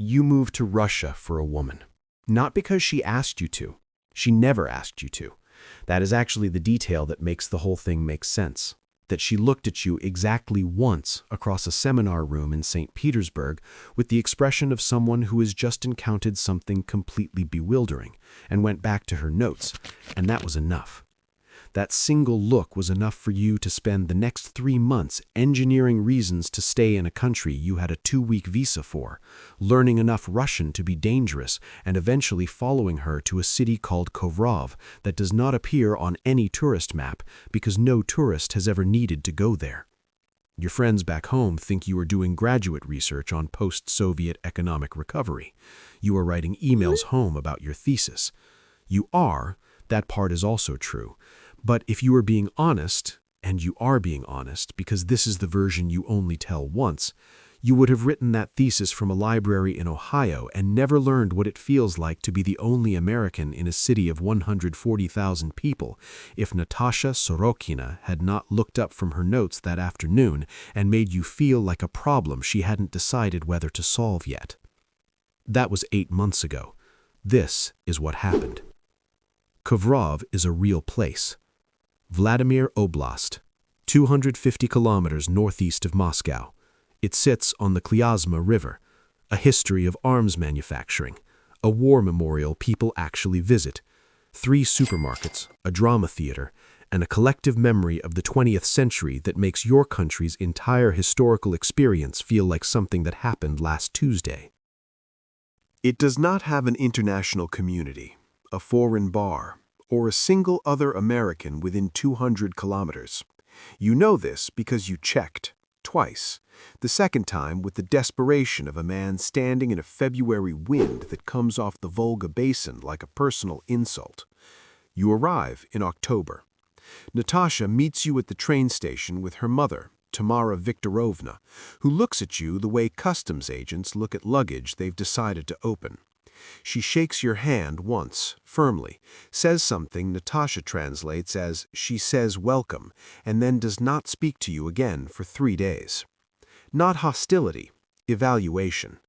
You moved to Russia for a woman. Not because she asked you to. She never asked you to. That is actually the detail that makes the whole thing make sense. That she looked at you exactly once across a seminar room in St. Petersburg with the expression of someone who has just encountered something completely bewildering and went back to her notes, and that was enough. That single look was enough for you to spend the next 3 months engineering reasons to stay in a country you had a 2-week visa for, learning enough Russian to be dangerous, and eventually following her to a city called Kovrov that does not appear on any tourist map because no tourist has ever needed to go there. Your friends back home think you are doing graduate research on post-Soviet economic recovery. You are writing emails home about your thesis. You are, that part is also true. But if you are being honest, and you are being honest because this is the version you only tell once, you would have written that thesis from a library in Ohio and never learned what it feels like to be the only American in a city of 140,000 people if Natasha Sorokina had not looked up from her notes that afternoon and made you feel like a problem she hadn't decided whether to solve yet. That was 8 months ago. This is what happened. Kovrov is a real place. Vladimir Oblast, 250 kilometers northeast of Moscow. It sits on the Klyazma River, a history of arms manufacturing, a war memorial people actually visit, 3 supermarkets, a drama theater, and a collective memory of the 20th century that makes your country's entire historical experience feel like something that happened last Tuesday. It does not have an international community, a foreign bar, or a single other American within 200 kilometers. You know this because you checked, twice, the second time with the desperation of a man standing in a February wind that comes off the Volga Basin like a personal insult. You arrive in October. Natasha meets you at the train station with her mother, Tamara Viktorovna, who looks at you the way customs agents look at luggage they've decided to open. She shakes your hand once, firmly, says something Natasha translates as "she says welcome," and then does not speak to you again for 3 days. Not hostility, evaluation.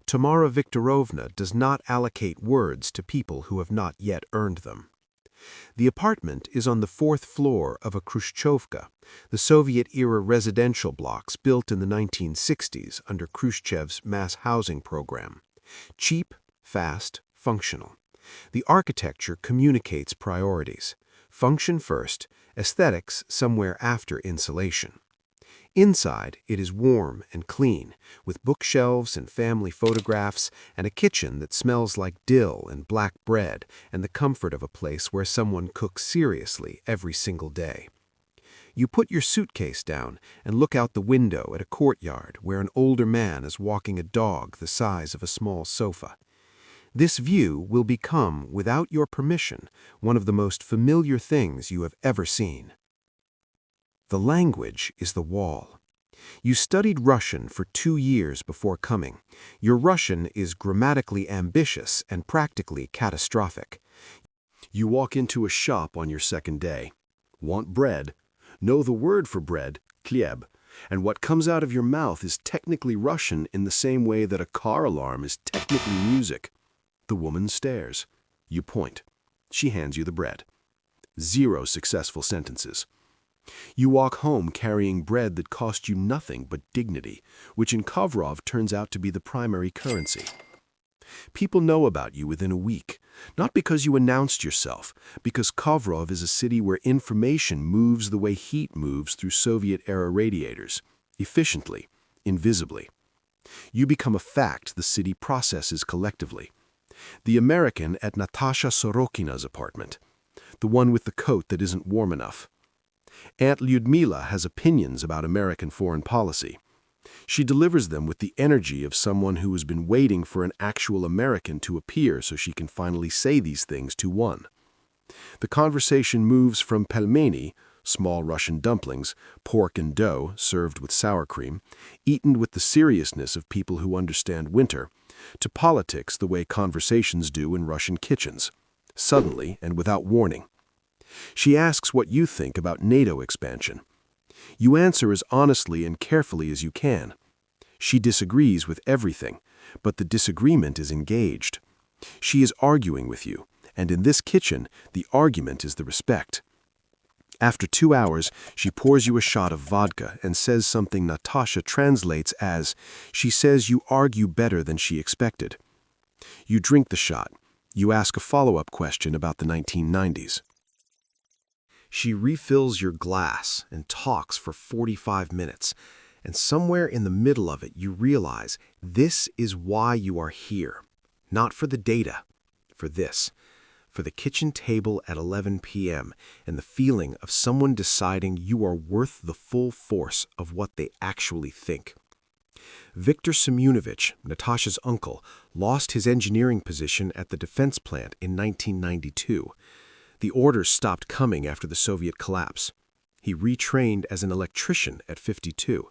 Tamara Viktorovna does not allocate words to people who have not yet earned them. The apartment is on the 4th floor of a Khrushchevka, the Soviet-era residential blocks built in the 1960s under Khrushchev's mass housing program. Cheap, fast, functional. The architecture communicates priorities. Function first, aesthetics somewhere after insulation. Inside, it is warm and clean, with bookshelves and family photographs and a kitchen that smells like dill and black bread and the comfort of a place where someone cooks seriously every single day. You put your suitcase down and look out the window at a courtyard where an older man is walking a dog the size of a small sofa. This view will become, without your permission, one of the most familiar things you have ever seen. The language is the wall. You studied Russian for 2 years before coming. Your Russian is grammatically ambitious and practically catastrophic. You walk into a shop on your second day. Want bread? Know the word for bread, khlyeb, and what comes out of your mouth is technically Russian in the same way that a car alarm is technically music. The woman stares. You point. She hands you the bread. 0 successful sentences. You walk home carrying bread that cost you nothing but dignity, which in Kovrov turns out to be the primary currency. People know about you within a week, not because you announced yourself, because Kovrov is a city where information moves the way heat moves through Soviet-era radiators, efficiently, invisibly. You become a fact the city processes collectively. The American at Natasha Sorokina's apartment, the one with the coat that isn't warm enough. Aunt Lyudmila has opinions about American foreign policy. She delivers them with the energy of someone who has been waiting for an actual American to appear so she can finally say these things to one. The conversation moves from pelmeni, small Russian dumplings, pork and dough served with sour cream, eaten with the seriousness of people who understand winter, to politics the way conversations do in Russian kitchens, suddenly and without warning. She asks what you think about NATO expansion. You answer as honestly and carefully as you can. She disagrees with everything, But the disagreement is engaged. She is arguing with you, and in this kitchen, the argument is the respect. After 2 hours, she pours you a shot of vodka and says something Natasha translates as, she says you argue better than she expected. You drink the shot. You ask a follow-up question about the 1990s. She refills your glass and talks for 45 minutes, and somewhere in the middle of it you realize this is why you are here. Not for the data, for this. For the kitchen table at 11 p.m. and the feeling of someone deciding you are worth the full force of what they actually think. Viktor Semyonovich, Natasha's uncle, lost his engineering position at the defense plant in 1992. The orders stopped coming after the Soviet collapse. He retrained as an electrician at 52.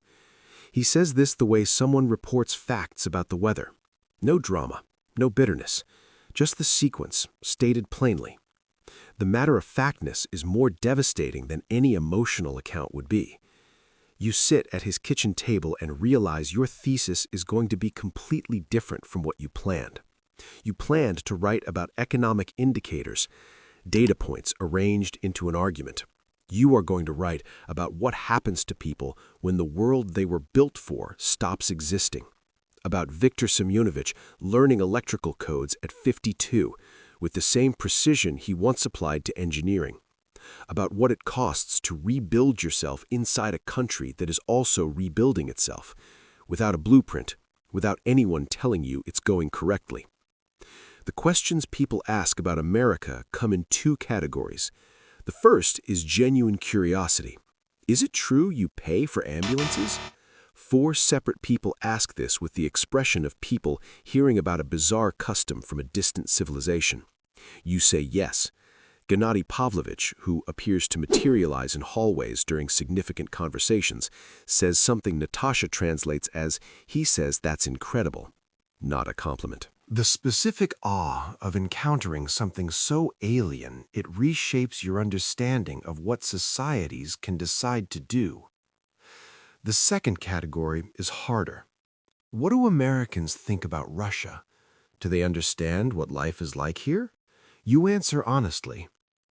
He says this the way someone reports facts about the weather. No drama, no bitterness. Just the sequence, stated plainly. The matter-of-factness is more devastating than any emotional account would be. You sit at his kitchen table and realize your thesis is going to be completely different from what you planned. You planned to write about economic indicators, data points arranged into an argument. You are going to write about what happens to people when the world they were built for stops existing. About Viktor Semyonovich learning electrical codes at 52 with the same precision he once applied to engineering. About what it costs to rebuild yourself inside a country that is also rebuilding itself, without a blueprint, without anyone telling you it's going correctly. The questions people ask about America come in 2 categories. The first is genuine curiosity. Is it true you pay for ambulances? 4 separate people ask this with the expression of people hearing about a bizarre custom from a distant civilization. You say yes. Gennady Pavlovich, who appears to materialize in hallways during significant conversations, says something Natasha translates as, he says that's incredible. Not a compliment. The specific awe of encountering something so alien it reshapes your understanding of what societies can decide to do. The second category is harder. What do Americans think about Russia? Do they understand what life is like here? You answer honestly.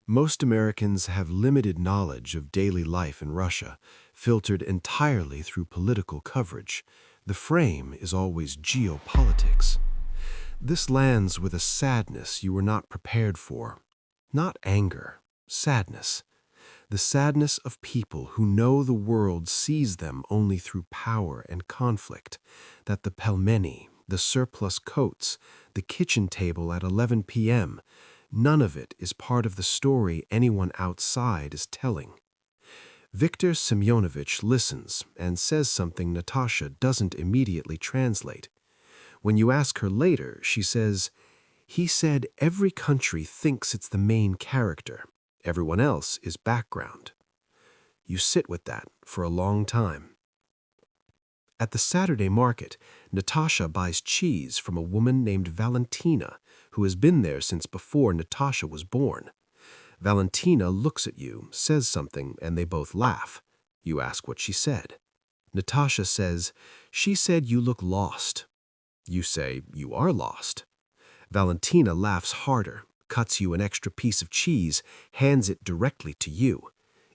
Most Americans have limited knowledge of daily life in Russia, filtered entirely through political coverage. The frame is always geopolitics. This lands with a sadness you were not prepared for. Not anger, sadness. The sadness of people who know the world sees them only through power and conflict, that the pelmeni, the surplus coats, the kitchen table at 11 p.m., none of it is part of the story anyone outside is telling. Viktor Semyonovich listens and says something Natasha doesn't immediately translate. When you ask her later, she says, he said every country thinks it's the main character. Everyone else is background. You sit with that for a long time. At the Saturday market, Natasha buys cheese from a woman named Valentina, who has been there since before Natasha was born. Valentina looks at you, says something, and they both laugh. You ask what she said. Natasha says, she said you look lost. You say, you are lost. Valentina laughs harder, cuts you an extra piece of cheese, hands it directly to you.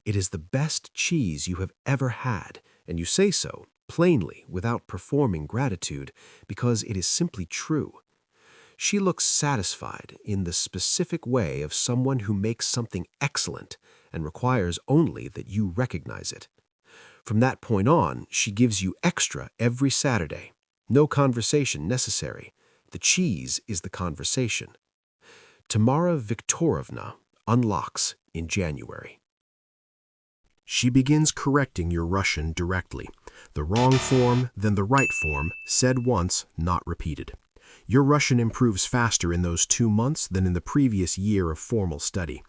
It is the best cheese you have ever had, and you say so, plainly, without performing gratitude, because it is simply true. She looks satisfied in the specific way of someone who makes something excellent and requires only that you recognize it. From that point on, she gives you extra every Saturday. No conversation necessary. The cheese is the conversation. Tamara Viktorovna unlocks in January. She begins correcting your Russian directly. The wrong form, then the right form, said once, not repeated. Your Russian improves faster in those 2 months than in the previous year of formal study.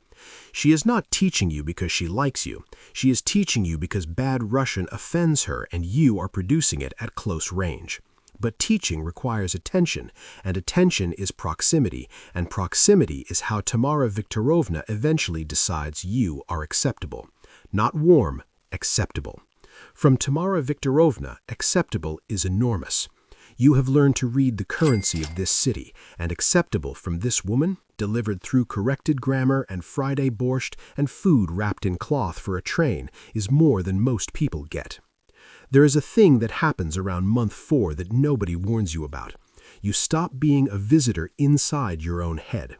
She is not teaching you because she likes you. She is teaching you because bad Russian offends her and you are producing it at close range. But teaching requires attention, and attention is proximity, and proximity is how Tamara Viktorovna eventually decides you are acceptable. Not warm, acceptable. From Tamara Viktorovna, acceptable is enormous. You have learned to read the currency of this city, and acceptable from this woman, delivered through corrected grammar and Friday borscht and food wrapped in cloth for a train, is more than most people get. There is a thing that happens around month 4 that nobody warns you about. You stop being a visitor inside your own head.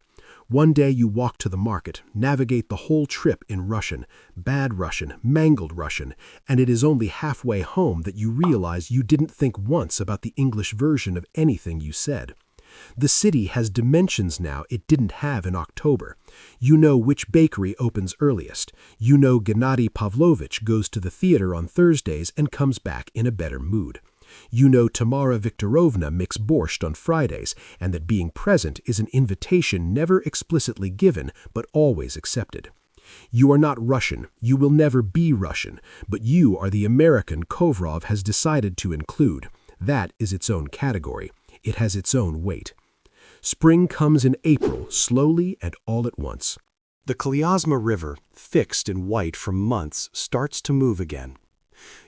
One day you walk to the market, navigate the whole trip in Russian, bad Russian, mangled Russian, and it is only halfway home that you realize you didn't think once about the English version of anything you said. The city has dimensions now it didn't have in October. You know which bakery opens earliest. You know Gennady Pavlovich goes to the theater on Thursdays and comes back in a better mood. You know Tamara Viktorovna makes borscht on Fridays, and that being present is an invitation never explicitly given, but always accepted. You are not Russian, you will never be Russian, but you are the American Kovrov has decided to include. That is its own category. It has its own weight. Spring comes in April, slowly and all at once. The Klyazma River, fixed in white for months, starts to move again.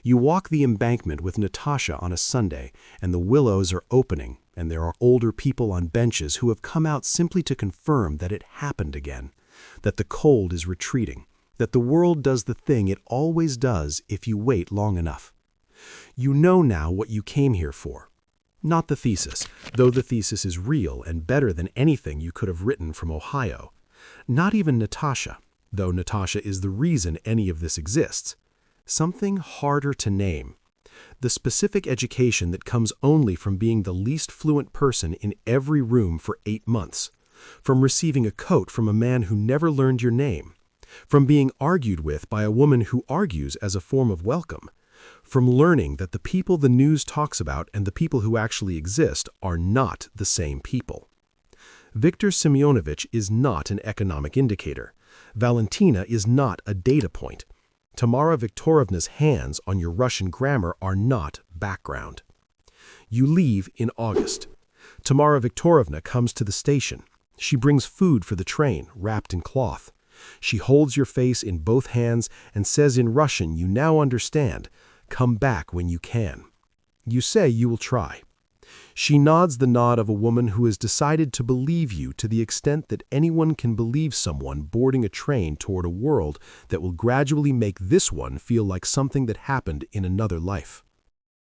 You walk the embankment with Natasha on a Sunday, and the willows are opening, and there are older people on benches who have come out simply to confirm that it happened again, that the cold is retreating, that the world does the thing it always does if you wait long enough. You know now what you came here for. Not the thesis, though the thesis is real and better than anything you could have written from Ohio. Not even Natasha, though Natasha is the reason any of this exists. Something harder to name. The specific education that comes only from being the least fluent person in every room for 8 months. From receiving a coat from a man who never learned your name. From being argued with by a woman who argues as a form of welcome. From learning that the people the news talks about and the people who actually exist are not the same people. Viktor Semyonovich is not an economic indicator. Valentina is not a data point. Tamara Viktorovna's hands on your Russian grammar are not background. You leave in August. Tamara Viktorovna comes to the station. She brings food for the train, wrapped in cloth. She holds your face in both hands and says in Russian you now understand, "Come back when you can." You say you will try. She nods the nod of a woman who has decided to believe you to the extent that anyone can believe someone boarding a train toward a world that will gradually make this one feel like something that happened in another life.